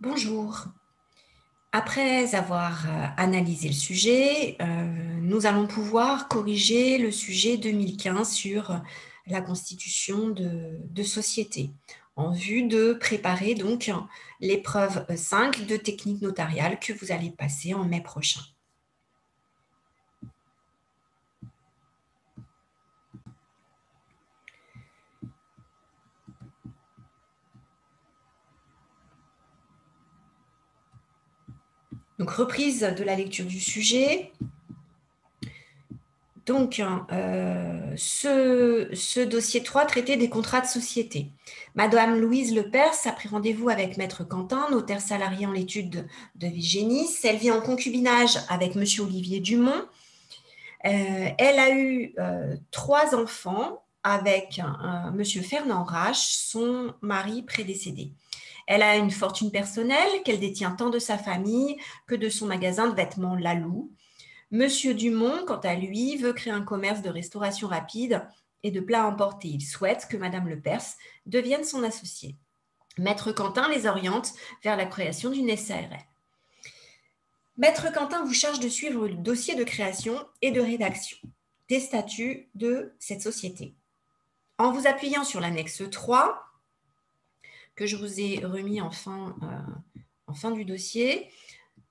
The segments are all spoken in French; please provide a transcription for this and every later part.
Bonjour. Après avoir analysé le sujet, nous allons pouvoir corriger le sujet 2015 sur la constitution de société en vue de préparer donc l'épreuve 5 de technique notariale que vous allez passer en mai prochain. Donc, reprise de la lecture du sujet. Donc, ce dossier 3 traitait des contrats de société. Madame Louise Lepers a pris rendez-vous avec Maître Quentin, notaire salarié en l'étude de Vigénis. Elle vit en concubinage avec Monsieur Olivier Dumont. Elle a eu 3 enfants avec Monsieur Fernand Rache, son mari prédécédé. Elle a une fortune personnelle qu'elle détient tant de sa famille que de son magasin de vêtements Lalou. Monsieur Dumont, quant à lui, veut créer un commerce de restauration rapide et de plats à emporter. Il souhaite que Madame Lepers devienne son associée. Maître Quentin les oriente vers la création d'une SARL. Maître Quentin vous charge de suivre le dossier de création et de rédaction des statuts de cette société. En vous appuyant sur l'annexe 3, que je vous ai remis en fin du dossier,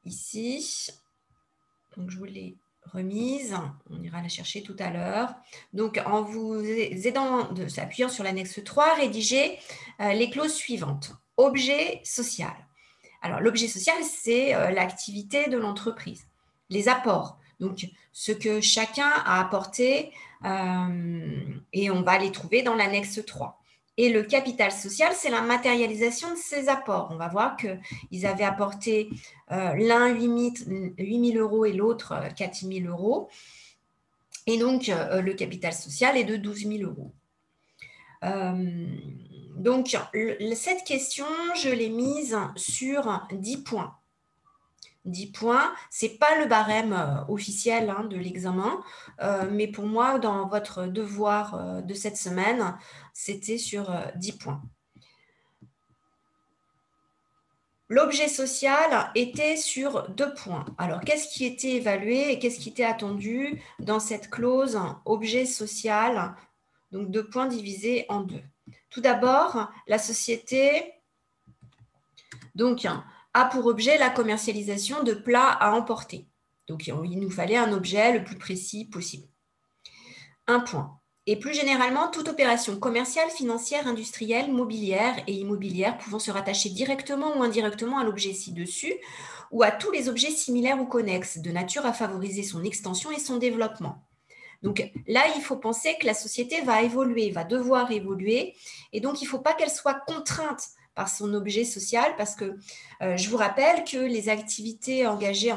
ici, donc je vous l'ai remise, on ira la chercher tout à l'heure. Donc, en vous aidant de s'appuyer sur l'annexe 3, rédigez les clauses suivantes. Objet social. Alors, l'objet social, c'est l'activité de l'entreprise. Les apports, donc ce que chacun a apporté, et on va les trouver dans l'annexe 3. Et le capital social, c'est la matérialisation de ces apports. On va voir qu'ils avaient apporté l'un 8 000 euros et l'autre 4 000 euros. Et donc, le capital social est de 12 000 euros. Donc, cette question, je l'ai mise sur 10 points. 10 points, ce n'est pas le barème officiel de l'examen, mais pour moi, dans votre devoir de cette semaine, c'était sur 10 points. L'objet social était sur 2 points. Alors, qu'est-ce qui était évalué et qu'est-ce qui était attendu dans cette clause objet social? Donc, 2 points divisés en 2. Tout d'abord, la société a pour objet la commercialisation de plats à emporter. Donc, il nous fallait un objet le plus précis possible. 1 point. Et plus généralement, toute opération commerciale, financière, industrielle, mobilière et immobilière pouvant se rattacher directement ou indirectement à l'objet ci-dessus ou à tous les objets similaires ou connexes, de nature à favoriser son extension et son développement. Donc là, il faut penser que la société va évoluer, va devoir évoluer, et donc il ne faut pas qu'elle soit contrainte par son objet social, parce que je vous rappelle que les activités engagées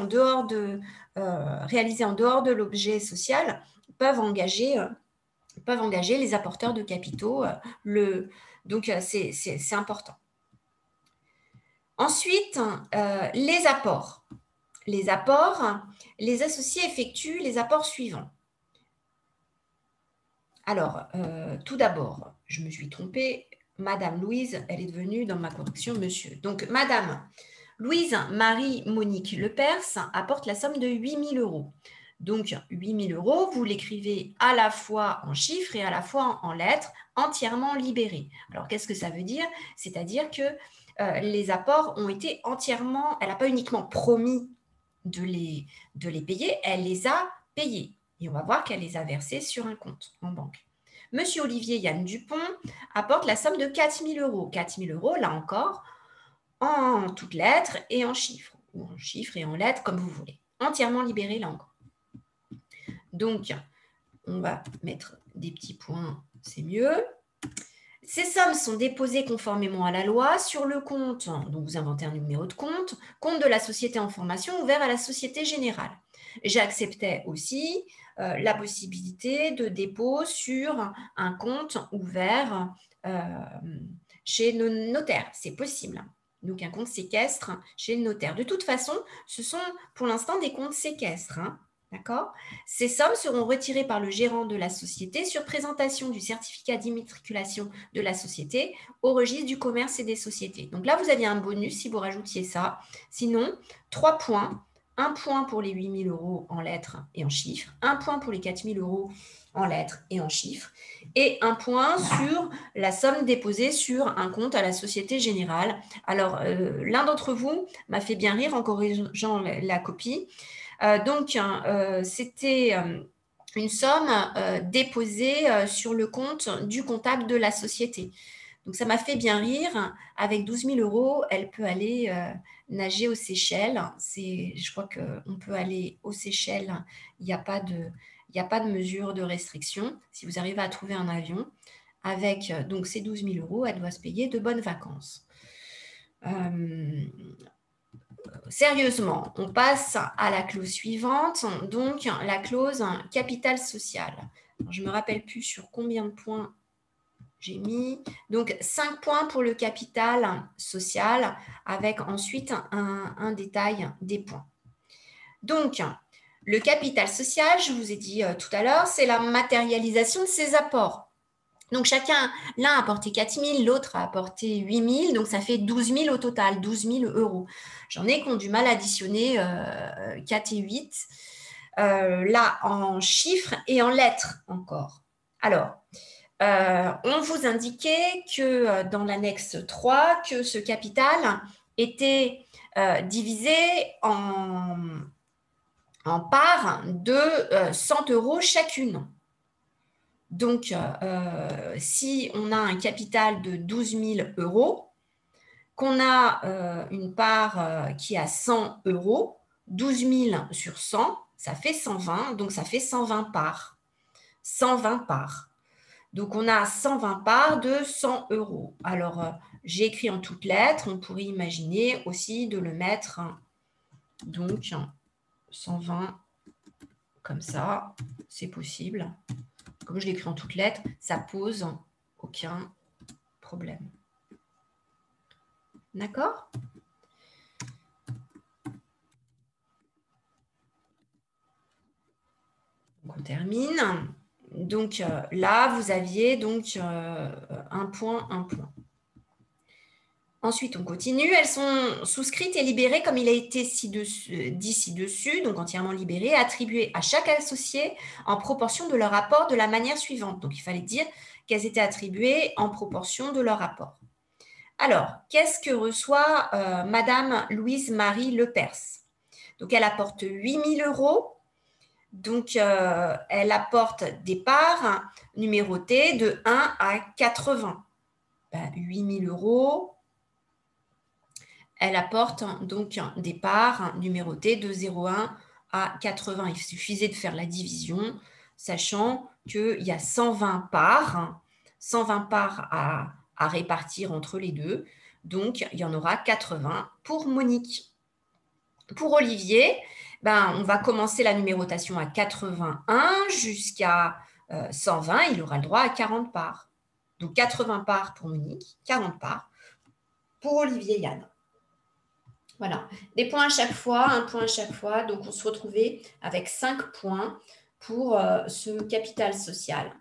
réalisées en dehors de l'objet social peuvent engager les apporteurs de capitaux. Donc, c'est important. Ensuite, les apports. Les apports, les associés effectuent les apports suivants. Alors, tout d'abord, je me suis trompée. Madame Louise, elle est devenue dans ma correction monsieur. Donc, Madame Louise Marie-Monique Lepers apporte la somme de 8 000 euros. Donc, 8 000 euros, vous l'écrivez à la fois en chiffres et à la fois en lettres, entièrement libérés. Alors, qu'est-ce que ça veut dire? C'est-à-dire que les apports ont été entièrement, elle n'a pas uniquement promis de les payer, elle les a payés. Et on va voir qu'elle les a versés sur un compte en banque. Monsieur Olivier Yann Dupont apporte la somme de 4 000 euros. 4 000 euros, là encore, en toutes lettres et en chiffres, ou en chiffres et en lettres, comme vous voulez. Entièrement libéré, là encore. Donc, on va mettre des petits points, c'est mieux. Ces sommes sont déposées conformément à la loi sur le compte, donc vous inventez un numéro de compte de la société en formation ouvert à la Société Générale. J'acceptais aussi la possibilité de dépôt sur un compte ouvert chez nos notaires. C'est possible. Donc, un compte séquestre chez le notaire. De toute façon, ce sont pour l'instant des comptes séquestres. D'accord? Ces sommes seront retirées par le gérant de la société sur présentation du certificat d'immatriculation de la société au registre du commerce et des sociétés. Donc là, vous aviez un bonus si vous rajoutiez ça. Sinon, 3 points. Un point pour les 8 000 euros en lettres et en chiffres, un point pour les 4 000 euros en lettres et en chiffres, et un point sur la somme déposée sur un compte à la Société Générale. Alors, l'un d'entre vous m'a fait bien rire en corrigeant la copie. Donc, c'était une somme déposée sur le compte du comptable de la société. Donc, ça m'a fait bien rire. Avec 12 000 euros, elle peut aller nager aux Seychelles. Je crois qu'on peut aller aux Seychelles. Il n'y a pas de mesure de restriction. Si vous arrivez à trouver un avion, avec donc ces 12 000 euros, elle doit se payer de bonnes vacances. Sérieusement, on passe à la clause suivante, donc la clause capital social. Alors, je ne me rappelle plus sur combien de points j'ai mis. Donc, 5 points pour le capital social, avec ensuite un détail des points. Donc, le capital social, je vous ai dit tout à l'heure, c'est la matérialisation de ses apports. Donc, l'un a apporté 4 000, l'autre a apporté 8 000, donc ça fait 12 000 au total, 12 000 euros. J'en ai qui ont du mal à additionner 4 et 8, là en chiffres et en lettres encore. Alors, on vous indiquait que dans l'annexe 3, que ce capital était divisé en parts de 100 euros chacune. Donc, si on a un capital de 12 000 euros, qu'on a une part qui a 100 euros, 12 000 sur 100, ça fait 120, donc ça fait 120 parts. 120 parts. Donc, on a 120 parts de 100 euros. Alors, j'ai écrit en toutes lettres, on pourrait imaginer aussi de le mettre, donc 120 comme ça, c'est possible. Comme je l'écris en toutes lettres, ça pose aucun problème. D'accord? Donc, on termine. Donc là, vous aviez donc un point, un point. Ensuite, on continue. Elles sont souscrites et libérées comme il a été dit ci-dessus, donc entièrement libérées, attribuées à chaque associé en proportion de leur apport de la manière suivante. Donc, il fallait dire qu'elles étaient attribuées en proportion de leur apport. Alors, qu'est-ce que reçoit Madame Louise-Marie Lepers? Donc, elle apporte 8 000 euros. Donc, elle apporte des parts numérotées de 1 à 80. 8 000 euros. Elle apporte donc des parts numérotées de 0,1 à 80. Il suffisait de faire la division, sachant qu'il y a 120 parts à répartir entre les deux. Donc, il y en aura 80 pour Monique. Pour Olivier, on va commencer la numérotation à 81 jusqu'à 120. Il aura le droit à 40 parts. Donc, 80 parts pour Monique, 40 parts pour Olivier Yann. Voilà, des points à chaque fois, un point à chaque fois. Donc, on se retrouvait avec 5 points pour ce capital social.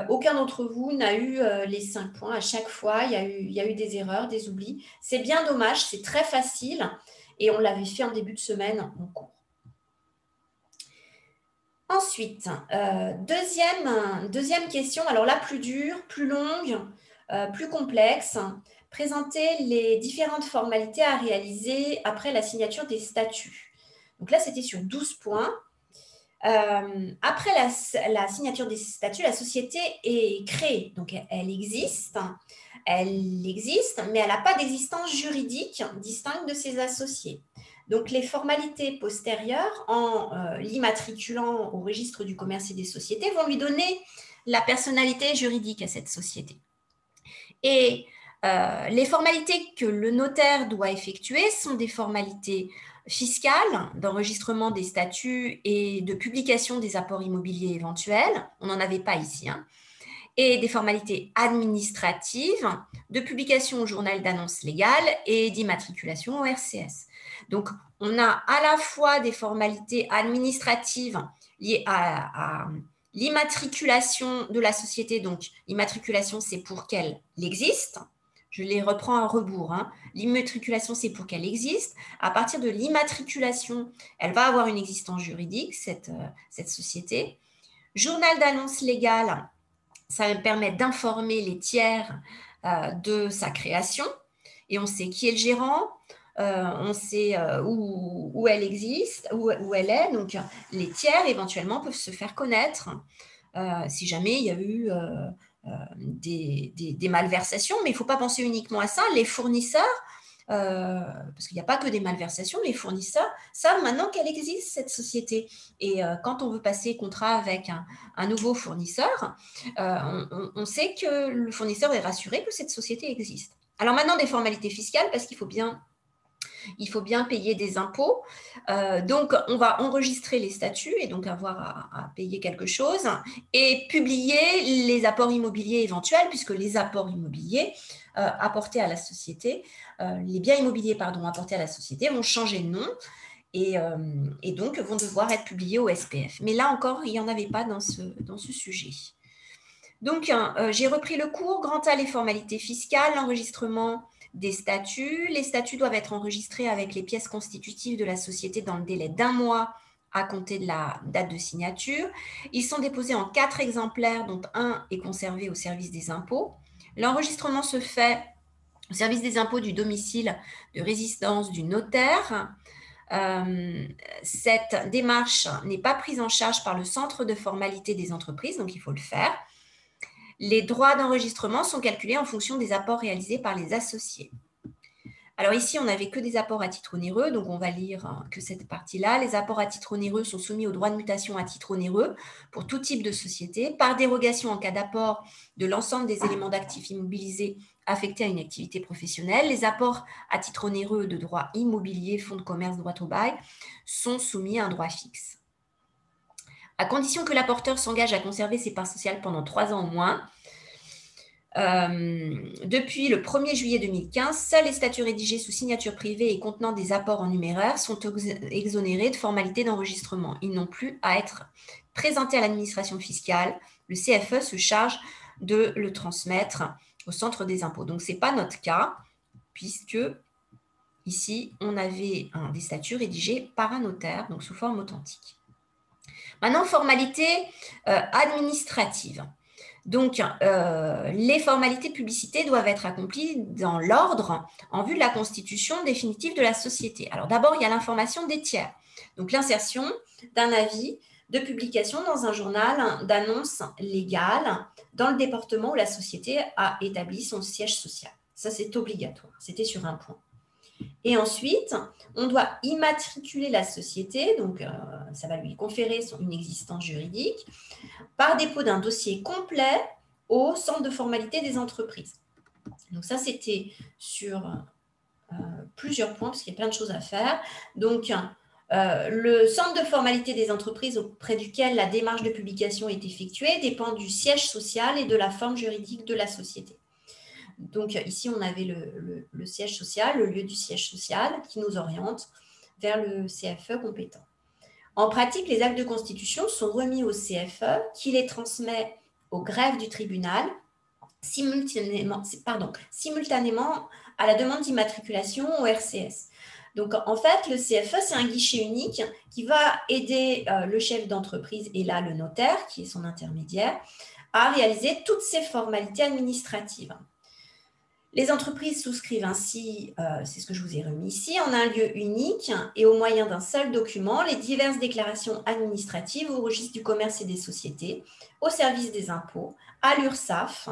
Aucun d'entre vous n'a eu les 5 points. À chaque fois, il y a eu des erreurs, des oublis. C'est bien dommage, c'est très facile. Et on l'avait fait en début de semaine en cours. Ensuite, deuxième question. Alors là, plus dure, plus longue, plus complexe. Présenter les différentes formalités à réaliser après la signature des statuts. Donc là, c'était sur 12 points. Après la signature des statuts, la société est créée. Donc, elle existe, mais elle n'a pas d'existence juridique distincte de ses associés. Donc, les formalités postérieures, en l'immatriculant au registre du commerce et des sociétés, vont lui donner la personnalité juridique à cette société. Et les formalités que le notaire doit effectuer sont des formalités fiscales, d'enregistrement des statuts et de publication des apports immobiliers éventuels. On n'en avait pas ici. et des formalités administratives de publication au journal d'annonce légale et d'immatriculation au RCS. Donc, on a à la fois des formalités administratives liées à l'immatriculation de la société. Donc, l'immatriculation, c'est pour qu'elle existe. Je les reprends à rebours. L'immatriculation, c'est pour qu'elle existe. À partir de l'immatriculation, elle va avoir une existence juridique, cette société. Journal d'annonce légale, ça va permettre d'informer les tiers de sa création. Et on sait qui est le gérant, on sait où elle existe, où elle est. Donc, les tiers, éventuellement, peuvent se faire connaître si jamais il y a eu des malversations. Mais il ne faut pas penser uniquement à ça. Les fournisseurs, parce qu'il n'y a pas que des malversations, les fournisseurs savent maintenant qu'elle existe, cette société. Et quand on veut passer contrat avec un nouveau fournisseur, on sait que le fournisseur est rassuré que cette société existe. Alors maintenant, des formalités fiscales, parce qu'il faut bien payer des impôts. Donc, on va enregistrer les statuts et donc avoir à payer quelque chose et publier les apports immobiliers éventuels, puisque les apports immobiliers apportés à la société, les biens immobiliers, apportés à la société vont changer de nom et donc vont devoir être publiés au SPF. Mais là encore, il n'y en avait pas dans ce sujet. Donc, j'ai repris le cours. Grand A, les formalités fiscales, l'enregistrement des statuts. Les statuts doivent être enregistrés avec les pièces constitutives de la société dans le délai d'1 mois à compter de la date de signature. Ils sont déposés en 4 exemplaires, dont un est conservé au service des impôts. L'enregistrement se fait au service des impôts du domicile de résidence du notaire. Cette démarche n'est pas prise en charge par le centre de formalité des entreprises, donc il faut le faire. Les droits d'enregistrement sont calculés en fonction des apports réalisés par les associés. Alors ici, on n'avait que des apports à titre onéreux, donc on va lire que cette partie-là. Les apports à titre onéreux sont soumis au droit de mutation à titre onéreux pour tout type de société, par dérogation en cas d'apport de l'ensemble des éléments d'actifs immobilisés affectés à une activité professionnelle. Les apports à titre onéreux de droit immobilier, fonds de commerce, droit au bail, sont soumis à un droit fixe. À condition que l'apporteur s'engage à conserver ses parts sociales pendant 3 ans au moins. Depuis le 1er juillet 2015, seuls les statuts rédigés sous signature privée et contenant des apports en numéraire sont exonérés de formalités d'enregistrement. Ils n'ont plus à être présentés à l'administration fiscale. Le CFE se charge de le transmettre au centre des impôts. Donc, ce n'est pas notre cas, puisque ici, on avait des statuts rédigés par un notaire, donc sous forme authentique. Maintenant, formalités administratives. Donc, les formalités de publicité doivent être accomplies dans l'ordre en vue de la constitution définitive de la société. Alors, d'abord, il y a l'information des tiers. Donc, l'insertion d'un avis de publication dans un journal d'annonce légale dans le département où la société a établi son siège social. Ça, c'est obligatoire. C'était sur un point. Et ensuite, on doit immatriculer la société, donc ça va lui conférer une existence juridique, par dépôt d'un dossier complet au centre de formalité des entreprises. Donc ça, c'était sur plusieurs points, parce qu'il y a plein de choses à faire. Donc, le centre de formalité des entreprises auprès duquel la démarche de publication est effectuée dépend du siège social et de la forme juridique de la société. Donc ici, on avait le siège social, le lieu du siège social qui nous oriente vers le CFE compétent. En pratique, les actes de constitution sont remis au CFE qui les transmet au greffe du tribunal simultanément à la demande d'immatriculation au RCS. Donc, en fait, le CFE, c'est un guichet unique qui va aider le chef d'entreprise et là, le notaire, qui est son intermédiaire, à réaliser toutes ces formalités administratives. Les entreprises souscrivent ainsi, c'est ce que je vous ai remis ici, en un lieu unique et au moyen d'un seul document, les diverses déclarations administratives au registre du commerce et des sociétés, au service des impôts, à l'URSSAF.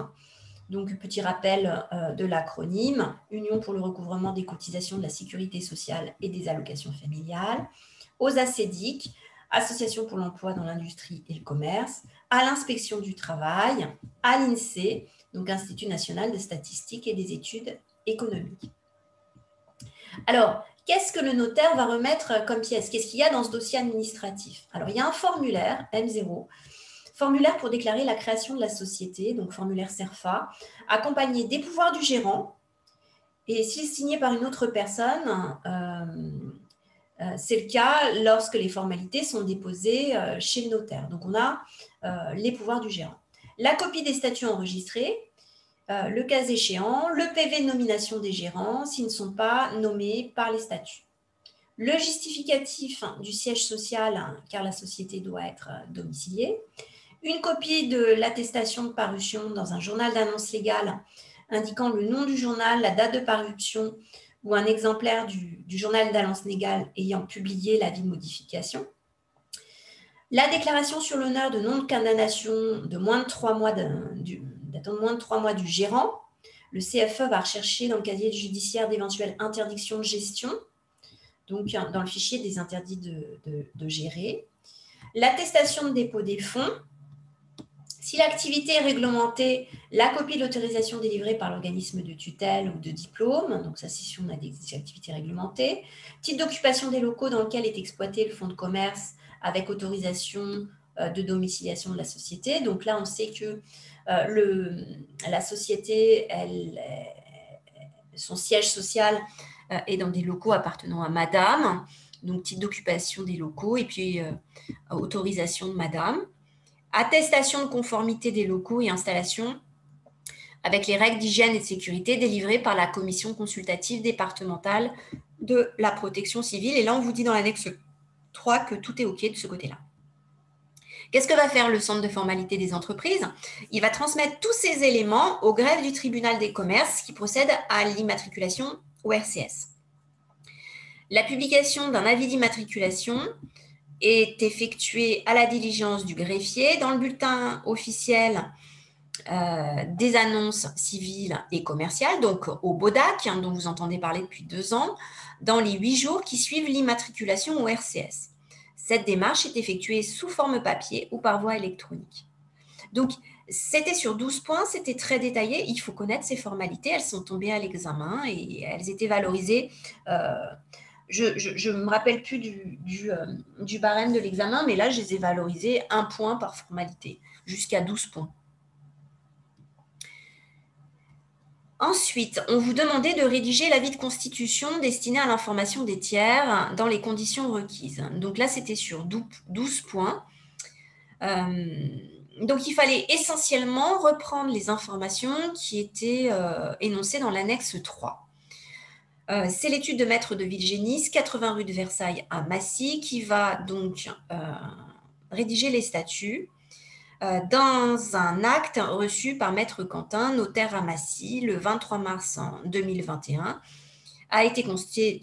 Donc, petit rappel de l'acronyme, Union pour le recouvrement des cotisations de la sécurité sociale et des allocations familiales, aux ACEDIC, Association pour l'emploi dans l'industrie et le commerce, à l'inspection du travail, à l'INSEE, donc Institut national de statistiques et des études économiques. Alors, qu'est-ce que le notaire va remettre comme pièce? Qu'est-ce qu'il y a dans ce dossier administratif? Alors, il y a un formulaire M0, Formulaire pour déclarer la création de la société, donc formulaire CERFA, accompagné des pouvoirs du gérant. Et s'il est signé par une autre personne, c'est le cas lorsque les formalités sont déposées chez le notaire. Donc, on a les pouvoirs du gérant. La copie des statuts enregistrés, le cas échéant, le PV de nomination des gérants s'ils ne sont pas nommés par les statuts. Le justificatif du siège social, car la société doit être domiciliée. Une copie de l'attestation de parution dans un journal d'annonce légale indiquant le nom du journal, la date de parution ou un exemplaire du journal d'annonce légale ayant publié l'avis de modification. La déclaration sur l'honneur de non-condamnation de moins de 3 mois datant de moins de 3 mois du gérant. Le CFE va rechercher dans le casier judiciaire d'éventuelles interdictions de gestion, donc dans le fichier des interdits de gérer. L'attestation de dépôt des fonds. Si l'activité est réglementée, la copie de l'autorisation délivrée par l'organisme de tutelle ou de diplôme, donc ça c'est si on a des activités réglementées. Titre d'occupation des locaux dans lequel est exploité le fonds de commerce avec autorisation de domiciliation de la société. Donc là, on sait que la société, son siège social est dans des locaux appartenant à madame, donc titre d'occupation des locaux et puis autorisation de madame. Attestation de conformité des locaux et installations avec les règles d'hygiène et de sécurité délivrées par la commission consultative départementale de la protection civile. Et là, on vous dit dans l'annexe 3 que tout est OK de ce côté-là. Qu'est-ce que va faire le centre de formalité des entreprises? Il va transmettre tous ces éléments au greffe du tribunal des commerces qui procède à l'immatriculation au RCS. La publication d'un avis d'immatriculation est effectuée à la diligence du greffier dans le bulletin officiel des annonces civiles et commerciales, donc au BODAC, dont vous entendez parler depuis 2 ans, dans les 8 jours qui suivent l'immatriculation au RCS. Cette démarche est effectuée sous forme papier ou par voie électronique. Donc, c'était sur 12 points, c'était très détaillé. Il faut connaître ces formalités. Elles sont tombées à l'examen et elles étaient valorisées. Je ne me rappelle plus du barème de l'examen, mais là, je les ai valorisées 1 point par formalité, jusqu'à 12 points. Ensuite, on vous demandait de rédiger l'avis de constitution destiné à l'information des tiers dans les conditions requises. Donc là, c'était sur 12 points. Donc, il fallait essentiellement reprendre les informations qui étaient énoncées dans l'annexe 3. C'est l'étude de maître de Villegénis, 80 rue de Versailles à Massy, qui va donc rédiger les statuts dans un acte reçu par maître Quentin, notaire à Massy, le 23 mars 2021, a été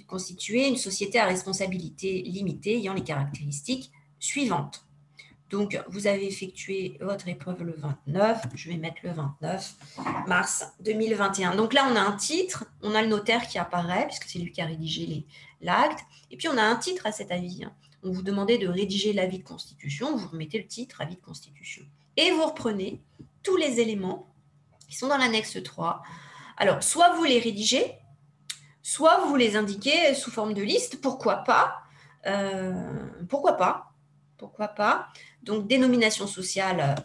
constituée une société à responsabilité limitée ayant les caractéristiques suivantes. Donc, vous avez effectué votre épreuve le 29, je vais mettre le 29 mars 2021. Donc là, on a un titre, on a le notaire qui apparaît, puisque c'est lui qui a rédigé l'acte, et puis on a un titre à cet avis. On vous demandait de rédiger l'avis de constitution, vous remettez le titre avis de constitution. Et vous reprenez tous les éléments qui sont dans l'annexe 3. Alors, soit vous les rédigez, soit vous les indiquez sous forme de liste, pourquoi pas. Pourquoi pas. Donc, dénomination sociale,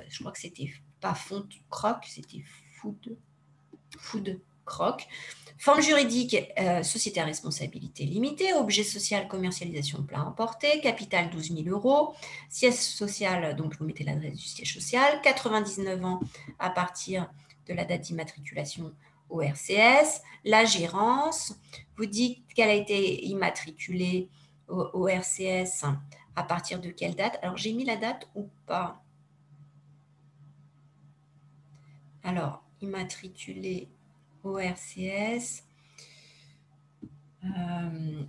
je crois que c'était pas Font Croc, c'était Food Croc. Forme juridique, société à responsabilité limitée, objet social, commercialisation de plats emportés, capital 12 000 €, siège social, donc vous mettez l'adresse du siège social, 99 ans à partir de la date d'immatriculation au RCS, la gérance, vous dites qu'elle a été immatriculée au RCS à partir de quelle date? Alors, j'ai mis la date ou pas? Alors, immatriculée au RCS.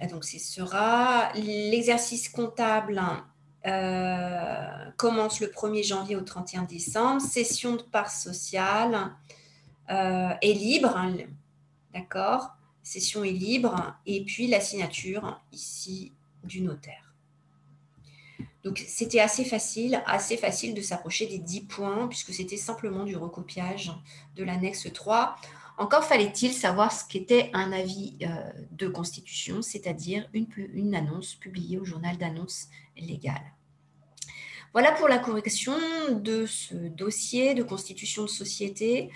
Donc, ce sera l'exercice comptable commence le 1er janvier au 31 décembre. Cession de parts sociales est libre, d'accord? Cession est libre. Et puis, la signature ici du notaire. Donc, c'était assez facile de s'approcher des 10 points puisque c'était simplement du recopiage de l'annexe 3. Encore fallait-il savoir ce qu'était un avis de constitution, c'est-à-dire une annonce publiée au journal d'annonce légale. Voilà pour la correction de ce dossier de constitution de société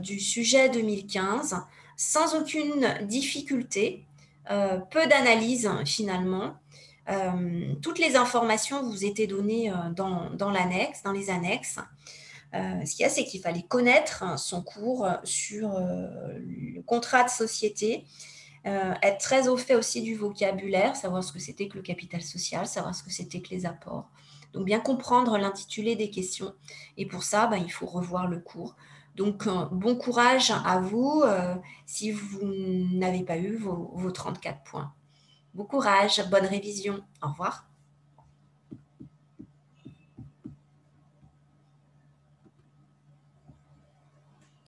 du sujet 2015, sans aucune difficulté, peu d'analyse finalement. Toutes les informations vous étaient données dans l'annexe, dans les annexes. Ce qu'il y a, c'est qu'il fallait connaître son cours sur le contrat de société, être très au fait aussi du vocabulaire, savoir ce que c'était que le capital social, savoir ce que c'était que les apports. Donc, bien comprendre l'intitulé des questions. Et pour ça, il faut revoir le cours. Donc, bon courage à vous si vous n'avez pas eu vos 34 points. Bon courage, bonne révision. Au revoir.